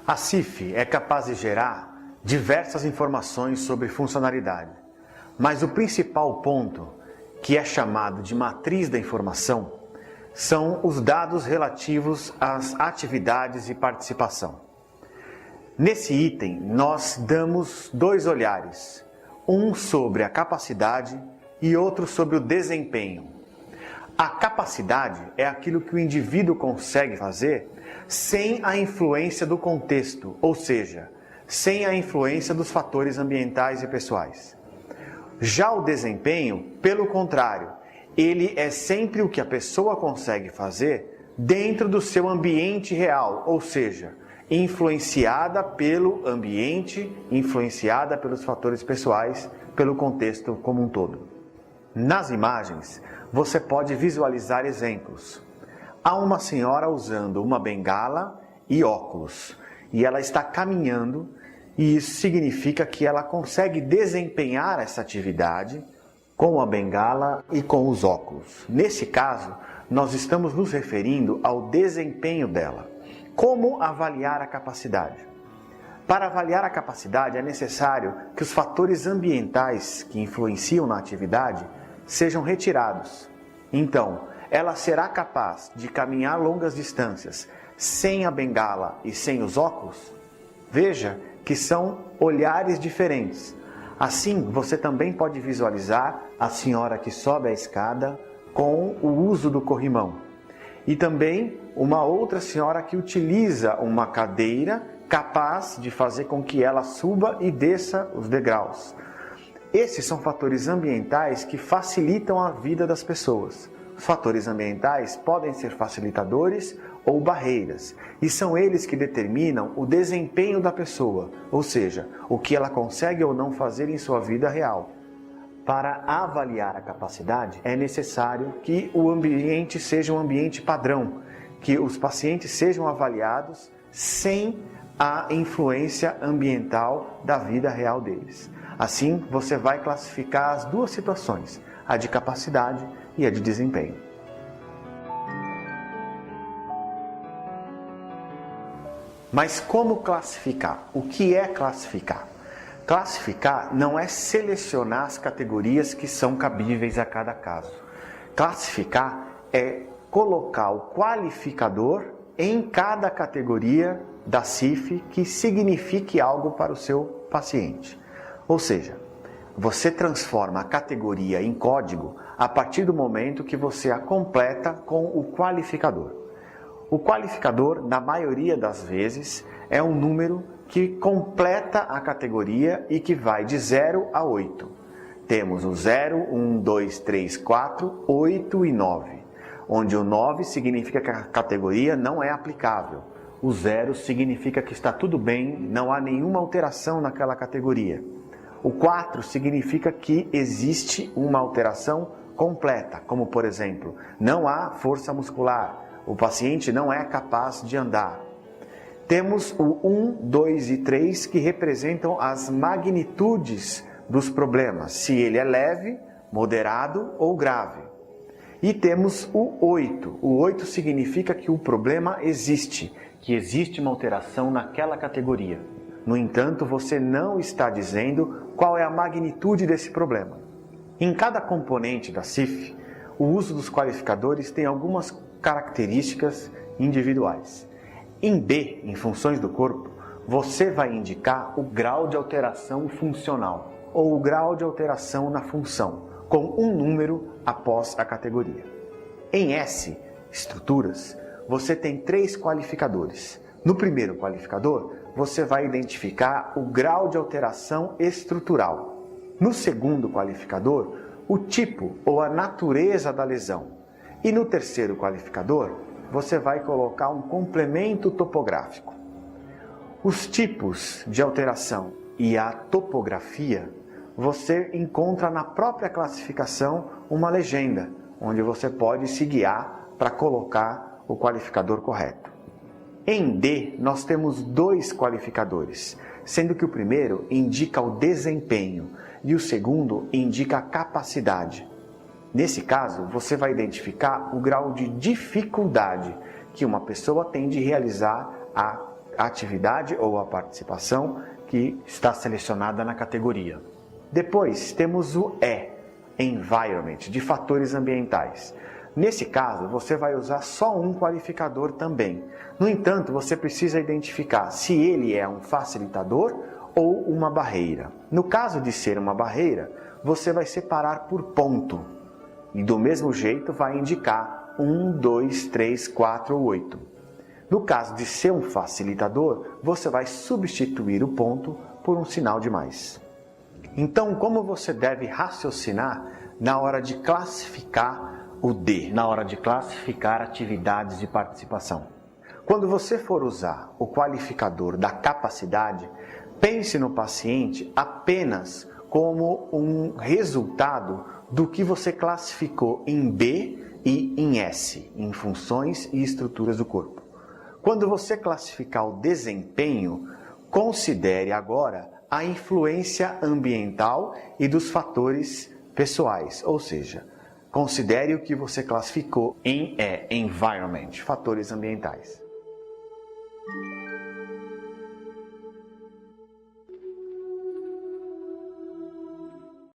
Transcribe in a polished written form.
A CIF é capaz de gerar diversas informações sobre funcionalidade, mas o principal ponto, que é chamado de matriz da informação, são os dados relativos às atividades e participação. Nesse item, nós damos dois olhares, um sobre a capacidade e outro sobre o desempenho. A capacidade é aquilo que o indivíduo consegue fazer sem a influência do contexto, ou seja, sem a influência dos fatores ambientais e pessoais. Já o desempenho, pelo contrário, ele é sempre o que a pessoa consegue fazer dentro do seu ambiente real, ou seja, influenciada pelo ambiente, influenciada pelos fatores pessoais, pelo contexto como um todo. Nas imagens, você pode visualizar exemplos. Há uma senhora usando uma bengala e óculos, e ela está caminhando, e isso significa que ela consegue desempenhar essa atividade com a bengala e com os óculos. Nesse caso, nós estamos nos referindo ao desempenho dela. Como avaliar a capacidade? Para avaliar a capacidade é necessário que os fatores ambientais que influenciam na atividade sejam retirados. Então, ela será capaz de caminhar longas distâncias sem a bengala e sem os óculos? Veja que são olhares diferentes. Assim, você também pode visualizar a senhora que sobe a escada com o uso do corrimão. E também uma outra senhora que utiliza uma cadeira capaz de fazer com que ela suba e desça os degraus. Esses são fatores ambientais que facilitam a vida das pessoas. Os fatores ambientais podem ser facilitadores ou barreiras, e são eles que determinam o desempenho da pessoa, ou seja, o que ela consegue ou não fazer em sua vida real. Para avaliar a capacidade, é necessário que o ambiente seja um ambiente padrão, que os pacientes sejam avaliados sem a influência ambiental da vida real deles. Assim, você vai classificar as duas situações, a de capacidade e a de desempenho. Mas como classificar? O que é classificar? Classificar não é selecionar as categorias que são cabíveis a cada caso. Classificar é colocar o qualificador em cada categoria da CIF que signifique algo para o seu paciente. Ou seja, você transforma a categoria em código a partir do momento que você a completa com o qualificador. O qualificador, na maioria das vezes, é um número que completa a categoria e que vai de 0 a 8. Temos o 0, 1, 2, 3, 4, 8 e 9, onde o 9 significa que a categoria não é aplicável. O 0 significa que está tudo bem, não há nenhuma alteração naquela categoria. O 4 significa que existe uma alteração completa, como por exemplo, não há força muscular, o paciente não é capaz de andar. Temos o 1, 2 e 3 que representam as magnitudes dos problemas, se ele é leve, moderado ou grave. E temos o 8. O 8 significa que o problema existe, que existe uma alteração naquela categoria. No entanto, você não está dizendo qual é a magnitude desse problema. Em cada componente da CIF, o uso dos qualificadores tem algumas características individuais. Em B, em funções do corpo, você vai indicar o grau de alteração funcional ou o grau de alteração na função, com um número após a categoria. Em S, estruturas, você tem 3 qualificadores. No primeiro qualificador, você vai identificar o grau de alteração estrutural. No segundo qualificador, o tipo ou a natureza da lesão. E no terceiro qualificador, você vai colocar um complemento topográfico. Os tipos de alteração e a topografia, você encontra na própria classificação uma legenda, onde você pode se guiar para colocar o qualificador correto. Em D, nós temos 2 qualificadores, sendo que o primeiro indica o desempenho e o segundo indica a capacidade. Nesse caso, você vai identificar o grau de dificuldade que uma pessoa tem de realizar a a atividade ou a participação que está selecionada na categoria. Depois temos o E, Environment, de fatores ambientais. Nesse caso, você vai usar só um qualificador também. No entanto, você precisa identificar se ele é um facilitador ou uma barreira. No caso de ser uma barreira, você vai separar por ponto. E do mesmo jeito vai indicar 1, 2, 3, 4 ou 8. No caso de ser um facilitador, você vai substituir o ponto por um sinal de mais. Então, como você deve raciocinar na hora de classificar o D, na hora de classificar atividades de participação? Quando você for usar o qualificador da capacidade, pense no paciente apenas como um resultado do que você classificou em B e em S, em funções e estruturas do corpo. Quando você classificar o desempenho, considere agora a influência ambiental e dos fatores pessoais, ou seja, considere o que você classificou em Environment, fatores ambientais.